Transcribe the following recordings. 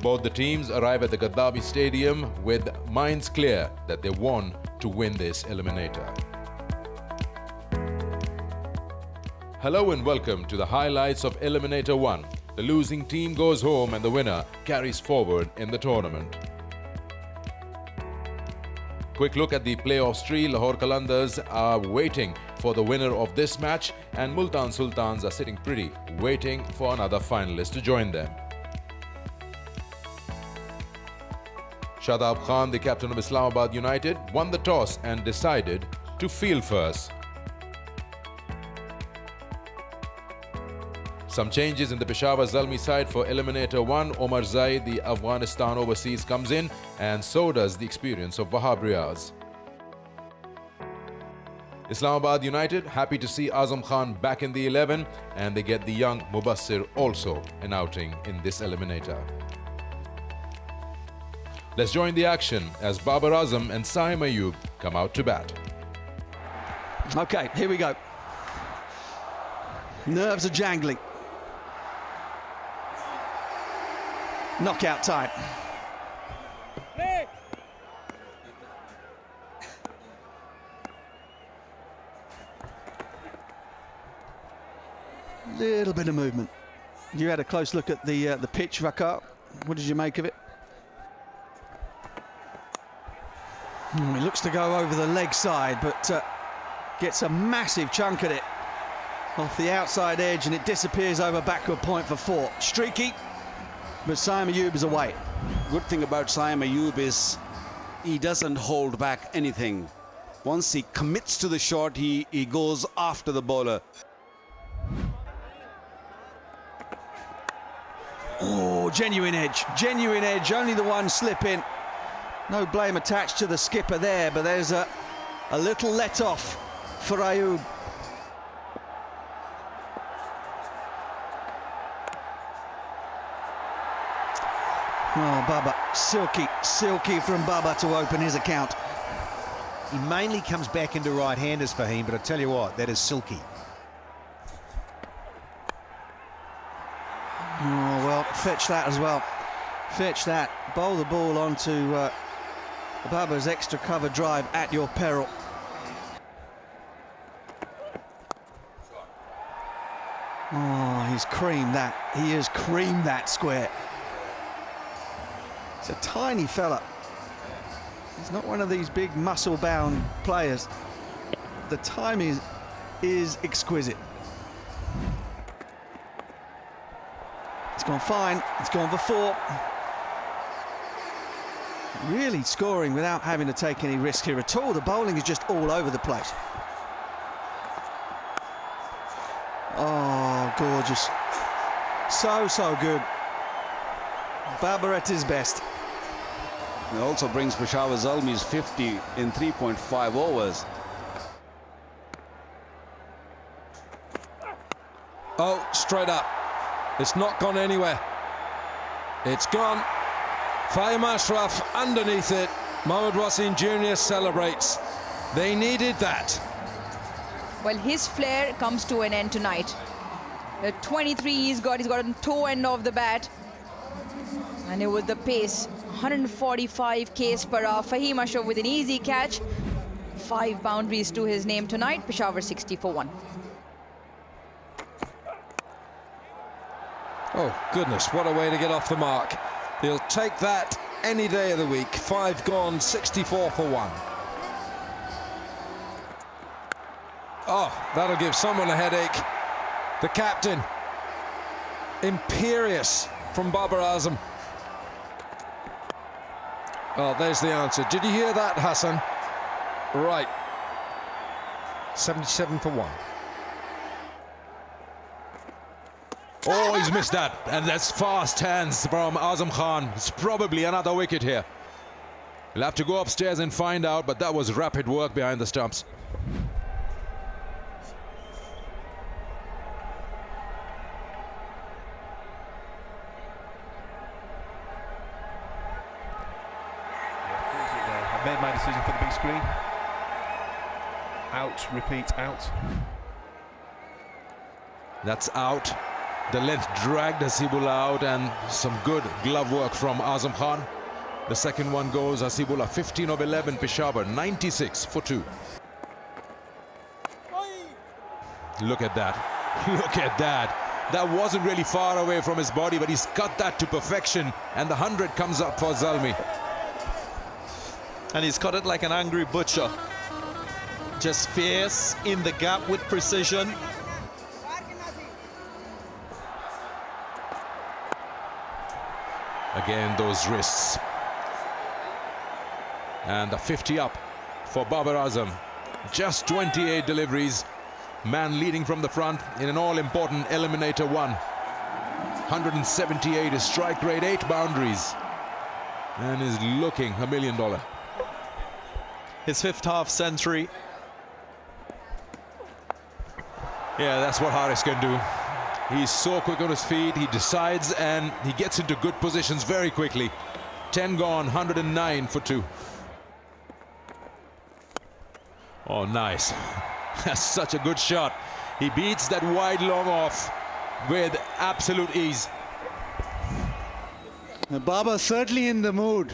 Both the teams arrive at the Gaddafi Stadium with minds clear that they want to win this eliminator. Hello and welcome to the highlights of Eliminator 1. The losing team goes home and the winner carries forward in the tournament. Quick look at the playoffs tree. Lahore Qalandars are waiting for the winner of this match, and Multan Sultans are sitting pretty, waiting for another finalist to join them. Shadab Khan, the captain of Islamabad United, won the toss and decided to field first. Some changes in the Peshawar Zalmi side for Eliminator 1. Omar Zaid, the Afghanistan overseas, comes in, and so does the experience of Wahab Riaz. Islamabad United happy to see Azam Khan back in the 11, and they get the young Mubassir also an outing in this eliminator. Let's join the action as Babar Azam and Saim Ayub come out to bat. Okay, here we go. Nerves are jangling. Knockout time. Little bit of movement. You had a close look at the pitch, Vakar. What did you make of it? He looks to go over the leg side, but gets a massive chunk at it off the outside edge, and it disappears over backward point for 4. Streaky, but Saim Ayub is away. Good thing about Saim Ayub is he doesn't hold back anything. Once he commits to the shot, he goes after the bowler. Oh, genuine edge, only the one slip in. No blame attached to the skipper there, but there's a little let-off for Ayub. Oh, Baba, silky from Baba to open his account. He mainly comes back into right-handers for him, but I tell you what, that is silky. Oh, well, fetch that as well. Fetch that. Bowl the ball onto Baba's extra cover drive at your peril. Oh, he's creamed that. He has creamed that square. It's a tiny fella. He's not one of these big muscle-bound players. The timing is exquisite. It's gone fine. It's gone for 4. Really scoring without having to take any risk here at all. The bowling is just all over the place. Oh, gorgeous. So good. Babar at his best. It also brings Peshawar Zalmi's 50 in 3.5 overs. Oh, straight up. It's not gone anywhere. It's gone. Fahim Ashraf underneath it. Mohammad Wasim Jr. celebrates. They needed that. Well, his flair comes to an end tonight. The 23 he's got a toe end of the bat. And it was the pace, 145 k's per hour. Fahim Ashraf with an easy catch. 5 boundaries to his name tonight. Peshawar 60 for 1. Oh, goodness, what a way to get off the mark. He'll take that any day of the week. 5 gone, 64 for 1. Oh, that'll give someone a headache. The captain, imperious from Babar Azam. Oh, there's the answer. Did you hear that, Hassan? Right. 77 for 1. Oh, he's missed that, and that's fast hands from Azam Khan. It's probably another wicket here. We'll have to go upstairs and find out, but that was rapid work behind the stumps. I've made my decision for the big screen. Out, repeat, out. That's out. The length dragged Hasibullah out, and some good glove work from Azam Khan. The second one goes Hasibullah 15 of 11, Peshawar 96 for 2. Look at that. Look at that. That wasn't really far away from his body, but he's cut that to perfection, and the 100 comes up for Zalmi. And he's cut it like an angry butcher. Just fierce in the gap with precision. Again, those wrists. And the 50 up for Babar Azam. Just 28 deliveries. Man leading from the front in an all-important Eliminator 1. 178 is strike rate, 8 boundaries. And is looking $1 million. His 5th half century. Yeah, that's what Haris can do. He's so quick on his feet, he decides, and he gets into good positions very quickly. 10 gone, 109 for 2. Oh, nice. That's such a good shot. He beats that wide long off with absolute ease. Baba certainly in the mood.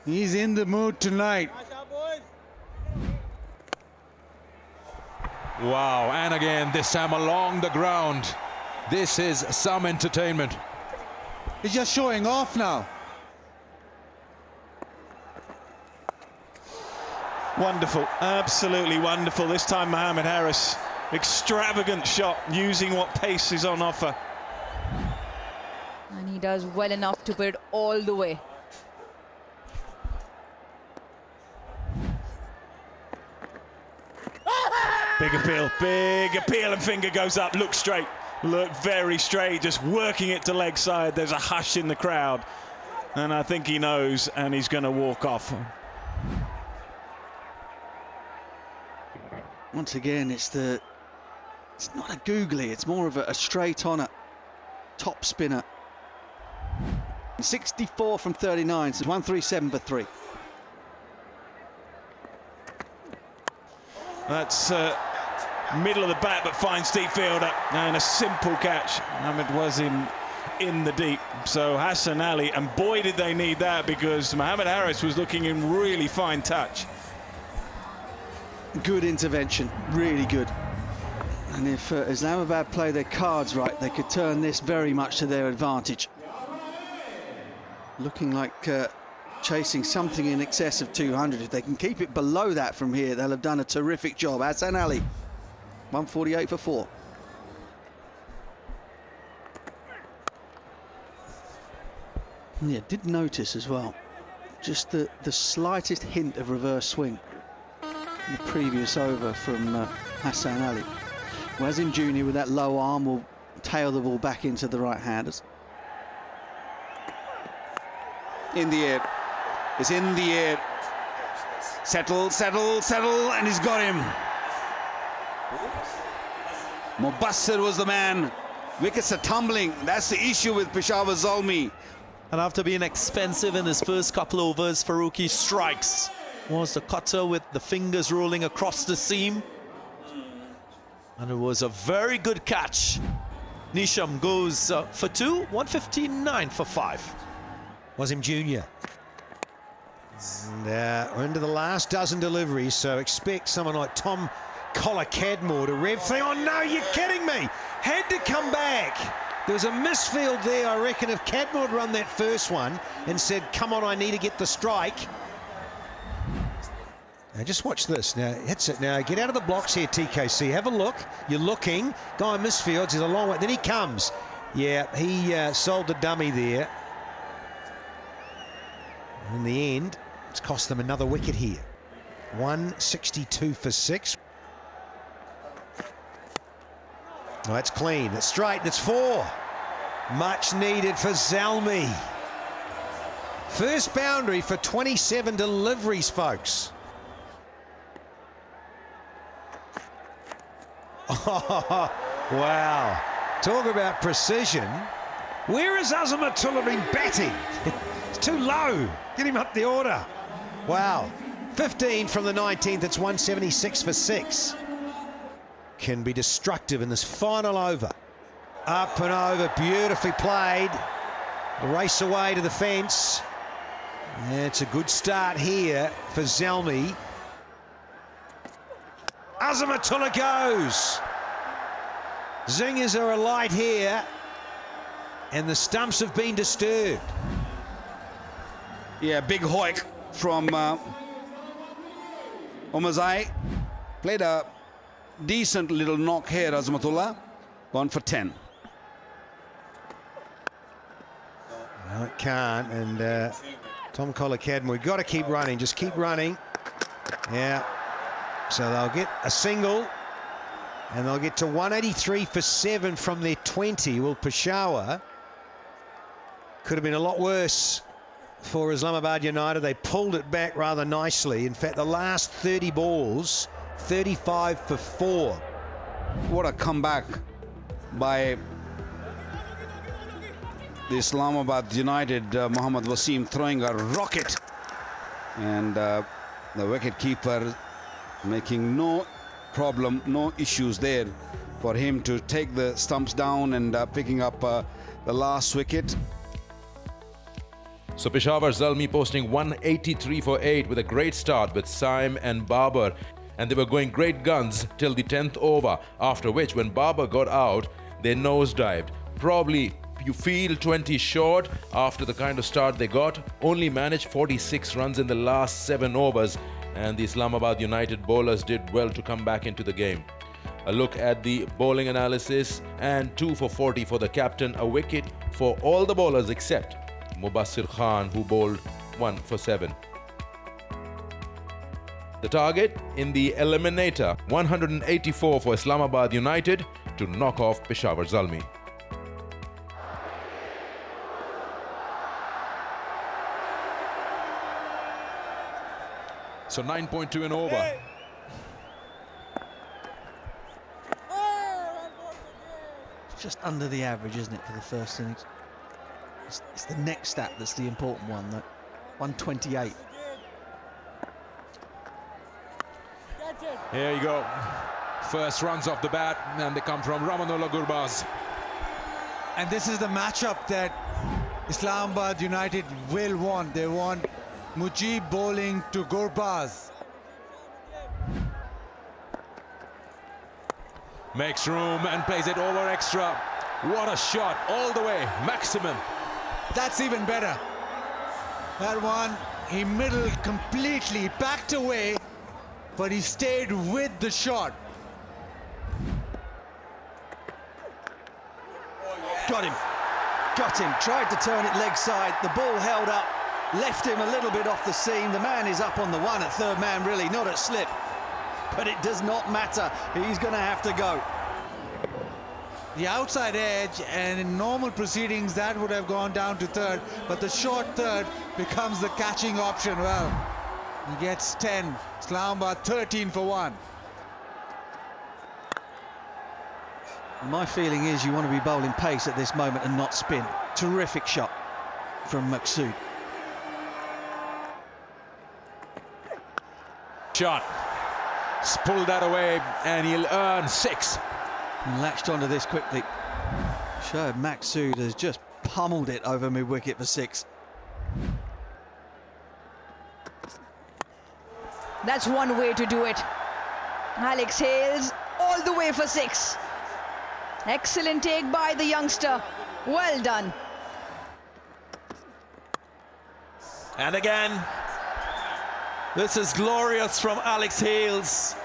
He's in the mood tonight. Wow, and again, this time along the ground. This is some entertainment. He's just showing off now. Wonderful, absolutely wonderful. This time Mohamed Haris, extravagant shot, using what pace is on offer. And he does well enough to put it all the way. Big appeal, and finger goes up, look straight, look very straight, just working it to leg side. There's a hush in the crowd, and I think he knows, and he's going to walk off. Once again, it's not a googly, it's more of a straight on a top spinner. 64 from 39, so 137 for 3. That's middle of the bat, but finds deep fielder, and a simple catch. Mohamed was in the deep. So Hassan Ali, and boy did they need that, because Mohamed Haris was looking in really fine touch. Good intervention, really good. And if Islamabad play their cards right, they could turn this very much to their advantage. Looking like chasing something in excess of 200. If they can keep it below that from here, they'll have done a terrific job. Hassan Ali, 148 for 4. Yeah, did notice as well, just the slightest hint of reverse swing in the previous over from Hassan Ali. Wasim Jr. with that low arm will tail the ball back into the right-handers. In the air. It's in the air. Settle, and he's got him. Mubassir was the man. Wickets are tumbling. That's the issue with Peshawar Zalmi. And after being expensive in his first couple overs, Faruqi strikes. Was the cutter with the fingers rolling across the seam. And it was a very good catch. Nisham goes for 2, 159 for 5. Wasim Jr. And we're into the last dozen deliveries, so expect someone like Tom Collar-Cadmore to rev thing. Oh no, you're kidding me! Had to come back. There was a misfield there, I reckon. If Cadmore had run that first one and said, come on, I need to get the strike. Now just watch this. Now hits it. Now get out of the blocks here, TKC. Have a look. You're looking. Guy misfields. He's a long way. Then he comes. Yeah, he sold the dummy there. In the end, it's cost them another wicket here. 162 for 6. Oh, that's clean. It's straight. And it's 4. Much needed for Zalmi. First boundary for 27 deliveries, folks. Oh, wow. Talk about precision. Where has Azamatullah been batting? It's too low. Get him up the order. Wow. 15 from the 19th. It's 176 for 6. Can be destructive in this final over. Up and over, beautifully played. Race away to the fence. Yeah, it's a good start here for Zalmi. Azamatullah goes. Zingers are alight here, and the stumps have been disturbed. Yeah, big hoik from Omazai. Played a decent little knock here, Azamatullah. Gone for 10. No, it can't. And Tom Collar-Cadmore, we've got to keep running. Just keep running. Yeah. So they'll get a single, and they'll get to 183 for 7 from their 20. Well, Peshawar could have been a lot worse for Islamabad United. They pulled it back rather nicely. In fact, the last 30 balls, 35 for 4. What a comeback by the Islamabad United. Mohammad Wasim throwing a rocket, and the wicket-keeper making no problem, no issues there for him to take the stumps down and picking up the last wicket. So Peshawar zalmi posting 183 for 8 with a great start with Saim and Babar, and they were going great guns till the 10th over, after which when Babar got out, they nosedived. Probably you feel 20 short after the kind of start they got. Only managed 46 runs in the last 7 overs, and the Islamabad United bowlers did well to come back into the game. A look at the bowling analysis, and 2 for 40 for the captain, a wicket for all the bowlers except Mubassir Khan, who bowled 1 for 7. The target in the eliminator, 184 for Islamabad United to knock off Peshawar Zalmi. So 9.2 and over. It's just under the average, isn't it, for the first innings? It's the next stat that's the important one, though. 128. Here you go. First runs off the bat, and they come from Ramanullah Gurbaz. And this is the matchup that Islamabad United will want. They want Mujib bowling to Gurbaz. Makes room and plays it over extra. What a shot, all the way, maximum. That's even better. That one, he middled completely, backed away, but he stayed with the shot. Got him. Got him. Tried to turn it leg side. The ball held up. Left him a little bit off the seam. The man is up on the one at third man, really, not at slip. But it does not matter. He's going to have to go. The outside edge, and in normal proceedings, that would have gone down to third. But the short third becomes the catching option. Well, he gets 10. Islamabad 13 for 1. My feeling is you want to be bowling pace at this moment and not spin. Terrific shot from Maqsood. Shot. Just pulled that away, and he'll earn 6. And latched onto this quickly. Shoaib Maqsood has just pummeled it over mid-wicket for 6. That's one way to do it. Alex Hales all the way for 6. Excellent take by the youngster. Well done. And again, this is glorious from Alex Hales.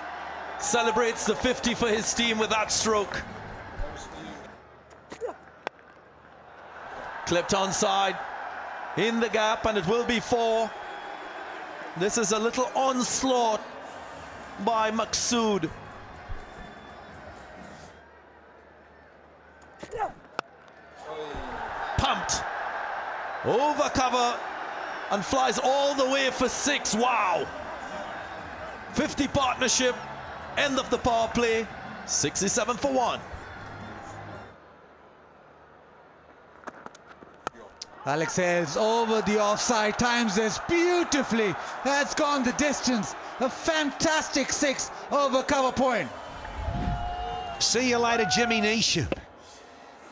Celebrates the 50 for his team with that stroke. Clipped onside, in the gap, and it will be 4. This is a little onslaught by Maqsood. Pumped over cover and flies all the way for 6. Wow. 50 partnership, end of the power play, 67 for 1. Alex Hales over the offside, times this beautifully. That's gone the distance. A fantastic 6 over cover point. See you later, Jimmy Neesham.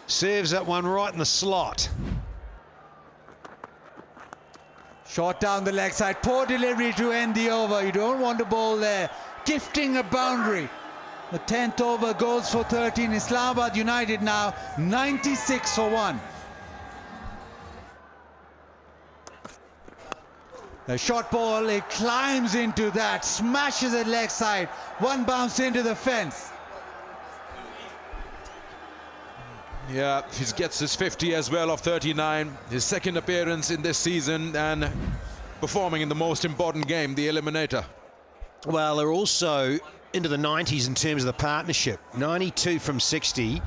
Serves that one right in the slot. Shot down the leg side. Poor delivery to end the over. You don't want to bowl there. Gifting a boundary. The 10th over goes for 13. Islamabad United now 96 for 1. The short ball, it climbs into that, smashes it leg side. One bounce into the fence. Yeah, he gets his 50 as well of 39. His second appearance in this season and performing in the most important game, the eliminator. Well, they're also into the 90s in terms of the partnership. 92 from 60.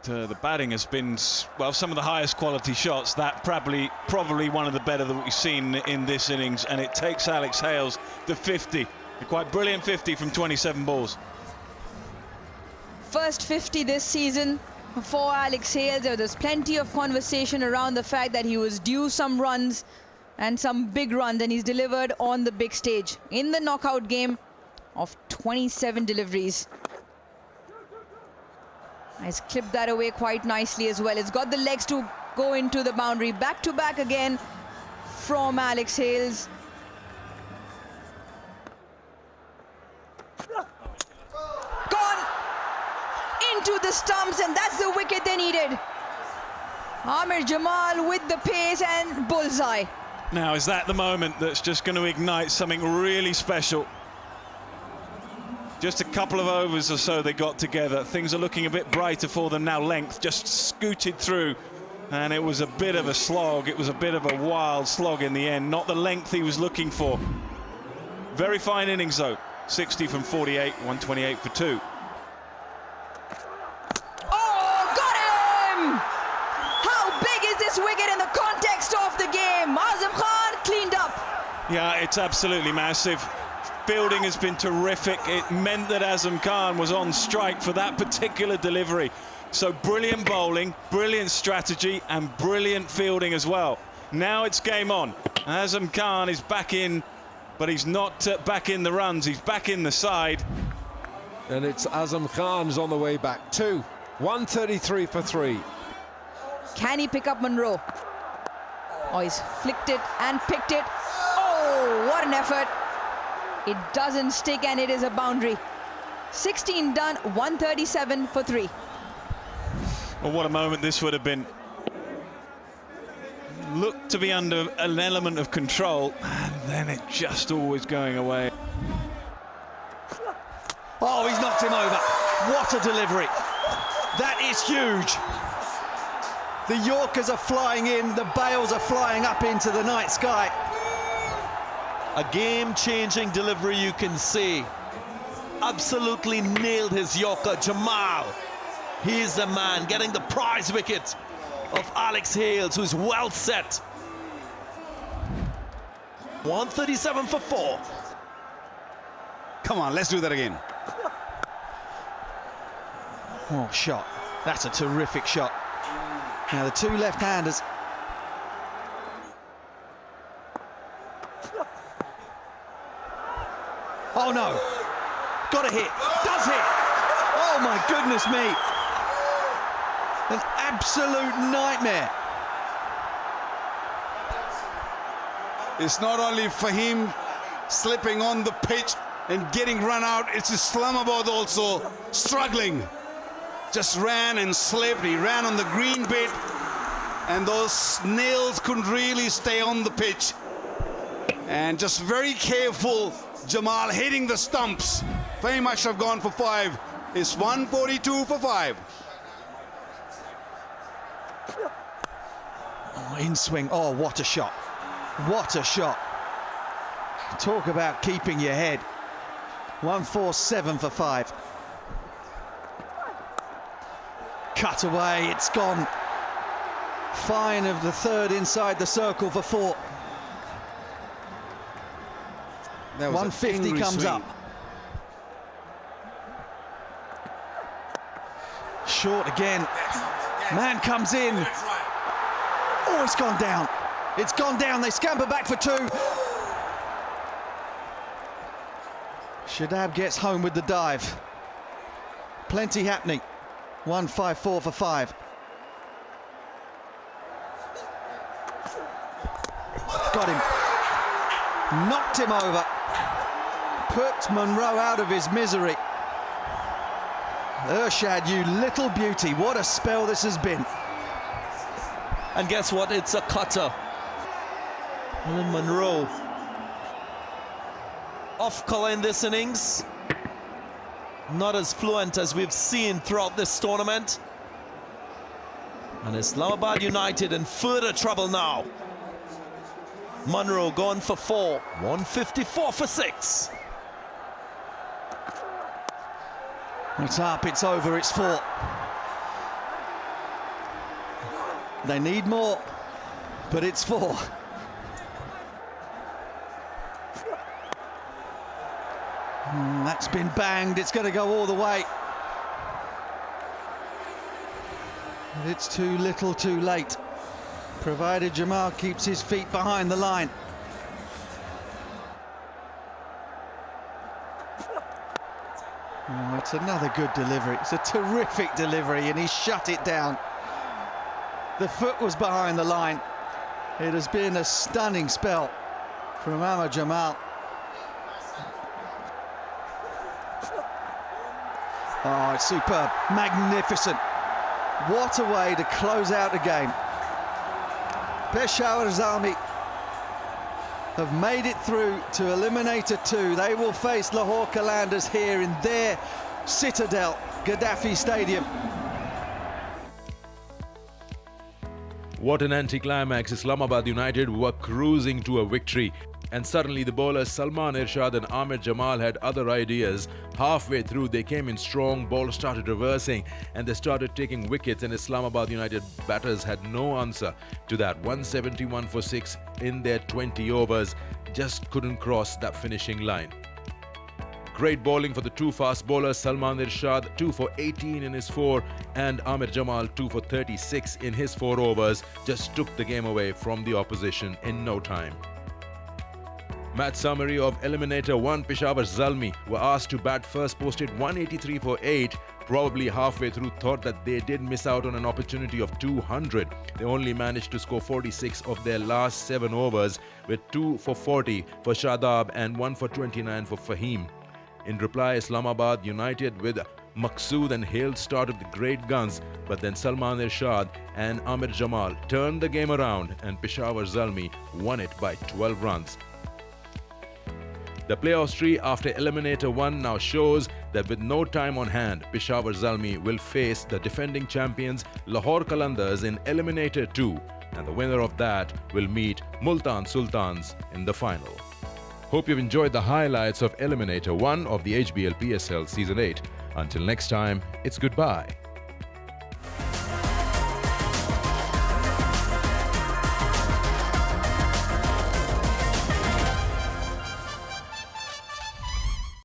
The batting has been, well, some of the highest quality shots. That probably one of the better that we've seen in this innings, and it takes Alex Hales the 50. A quite brilliant 50 from 27 balls. First 50 this season for Alex Hales. There was plenty of conversation around the fact that he was due some runs and some big runs, and he's delivered on the big stage in the knockout game of 27 deliveries. He's clipped that away quite nicely as well. It's got the legs to go into the boundary. Back to back again from Alex Hales. Gone into the stumps, and that's the wicket they needed. Amir Jamal with the pace and bullseye. Now, is that the moment that's just going to ignite something really special? Just a couple of overs or so they got together. Things are looking a bit brighter for them now. Length just scooted through, and it was a bit of a slog. It was a bit of a wild slog in the end. Not the length he was looking for. Very fine innings, though. 60 from 48, 128 for 2. Oh, got him! How big is this wicket in the context of the game? Azam Khan cleaned up. Yeah, it's absolutely massive. Fielding has been terrific. It meant that Azam Khan was on strike for that particular delivery. So brilliant bowling, brilliant strategy, and brilliant fielding as well. Now it's game on. Azam Khan is back in, but he's not back in the runs. He's back in the side. And it's Azam Khan's on the way back too. 133 for 3. Can he pick up Monroe? Oh, he's flicked it and picked it. Oh, what an effort. It doesn't stick, and it is a boundary. 16 done, 137 for 3. Well, what a moment this would have been. Looked to be under an element of control, and then it just always going away. Oh, he's knocked him over. What a delivery. That is huge. The Yorkers are flying in, the Bales are flying up into the night sky. A game-changing delivery, you can see. Absolutely nailed his Yorker. Jamal, he's the man getting the prize wicket of Alex Hales, who's well set. 137 for 4. Come on, let's do that again. Oh, shot. That's a terrific shot. Now the two left-handers. Oh no, got a hit, does hit. Oh my goodness me. An absolute nightmare. It's not only Fahim slipping on the pitch and getting run out, it's Islamabad also struggling. Just ran and slipped. He ran on the green bit, and those nails couldn't really stay on the pitch. And just very careful, Jamal hitting the stumps. Very much have gone for 5. It's 142 for 5. Oh, in swing. Oh, what a shot. What a shot. Talk about keeping your head. 147 for 5. Cut away, it's gone. Fine of the third inside the circle for 4. 150 comes swing. up. Short again. Man comes in. Oh, it's gone down. It's gone down. They scamper back for 2. Shadab gets home with the dive. Plenty happening. 1-5-4 for 5. Got him. Knocked him over. Put Monroe out of his misery. Ershad, you little beauty. What a spell this has been. And guess what? It's a cutter. Alan Monroe off colour in this innings. Not as fluent as we've seen throughout this tournament. And Islamabad United in further trouble now. Monroe going for 4. 154 for 6. It's up, it's over, it's 4. They need more, but it's 4. That's been banged, it's going to go all the way. But it's too little too late, provided Jamal keeps his feet behind the line. Oh, it's another good delivery. It's a terrific delivery, and he shut it down. The foot was behind the line. It has been a stunning spell from Ahmed Jamal. Oh, it's superb, magnificent. What a way to close out the game. Peshawar Zalmi have made it through to Eliminator 2. They will face Lahore Qalandars here in their citadel, Gaddafi Stadium. What an anticlimax. Islamabad United were cruising to a victory. And suddenly the bowlers Salman Irshad and Ahmed Jamal had other ideas. Halfway through they came in strong, ball started reversing and they started taking wickets, and Islamabad United batters had no answer to that. 171 for 6 in their 20 overs, just couldn't cross that finishing line. Great bowling for the two fast bowlers, Salman Irshad 2 for 18 in his 4 and Ahmed Jamal 2 for 36 in his 4 overs, just took the game away from the opposition in no time. Match summary of Eliminator 1. Peshawar Zalmi were asked to bat first, posted 183 for 8. Probably halfway through thought that they did miss out on an opportunity of 200. They only managed to score 46 of their last 7 overs, with 2 for 40 for Shadab and 1 for 29 for Fahim. In reply, Islamabad United with Maqsood and Hale started the great guns, but then Salman Irshad and Ahmed Jamal turned the game around and Peshawar Zalmi won it by 12 runs. The playoffs tree after Eliminator 1 now shows that with no time on hand, Peshawar Zalmi will face the defending champions Lahore Qalandars in Eliminator 2, and the winner of that will meet Multan Sultans in the final. Hope you've enjoyed the highlights of Eliminator 1 of the HBL PSL Season 8. Until next time, it's goodbye.